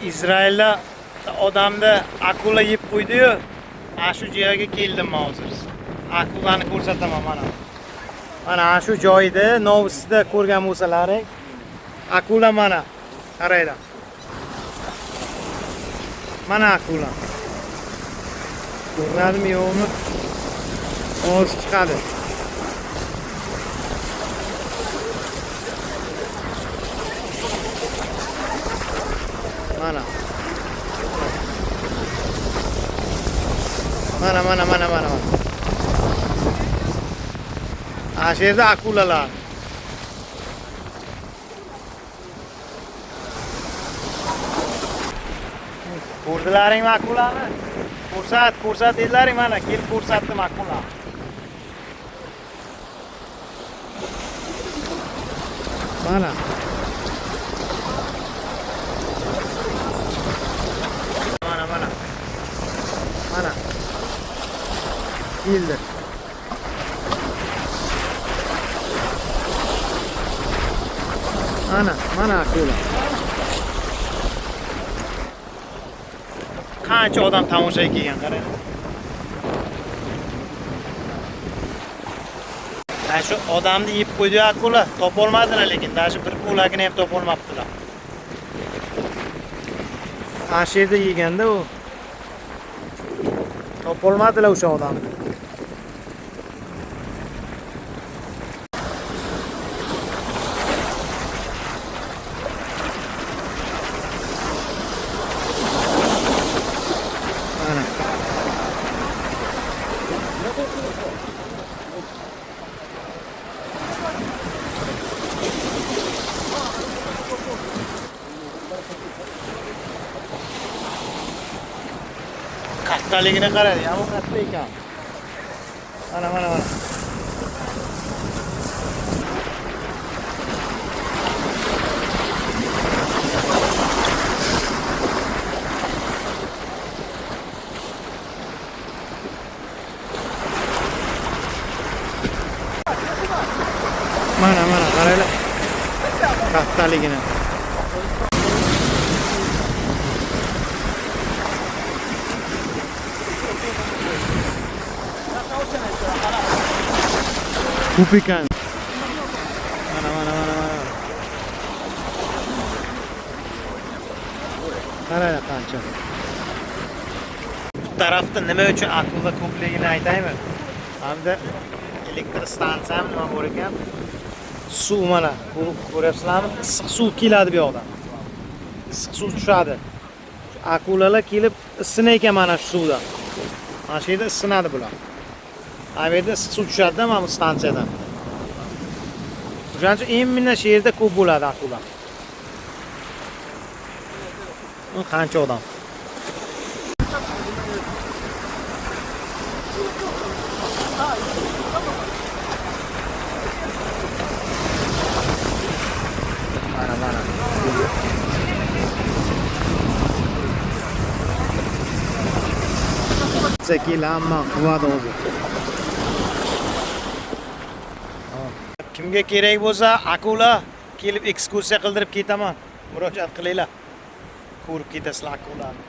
Izrailda odamni akula yeb qo'ydi-yu, ana shu joyga keldim men hozir. Akulani ko'rsataman mana. Mana shu joyda Novosida ko'rgan bo'lsalaring, akula mana. Qaranglar. Mana akula. Ko'rinadimi yo'qmi? Hozir chiqadi. Mana. Mana. Ana shu yerda akulalar. Ko'rdilaringmi akulani? Ko'rsat dedilaring mana, kelib ko'rsatdim akulani. Mana. Mana. Keldi. Mana akula. Qancha odam tomoshaga kelgan, qarang. Mana shu odamni yeb qo'ydi akula, topolmadilar lekin, даже bir qo'lagini ham topolmabdilar. Ana shu yerda yeganda u topolmadilar o'sha odamni. Kattaligini qarang, ham katta ekan. Mana. Mana qaranglar. Kattaligini. Kupikan. Mana. Qaranglar qancha. Bu tarafda nima uchun akula ko'pligini aytaymi? Hamda elektr stansiya ham nima bor ekan? Suv mana, ko'ryapsizlarmi? Issiq suv keladi bu yoqdan. Issiq suv tushadi. Akulalar kelib isinar ekan mana shu suvdan. Mana shu yerda isinadi bular. Bu yerda issiq suv tushadi-da mana bu stansiyadan. O'shaning uchun eng shu yerda ko'p bo'ladi akula. Qancha odam? Mana. Sekilama quvadi o'zi. Kimga kerak bo'lsa, akula kelib ekskursiya qildirib ketaman. Murojaat qilinglar. Ko'rib ketasizlar akulani.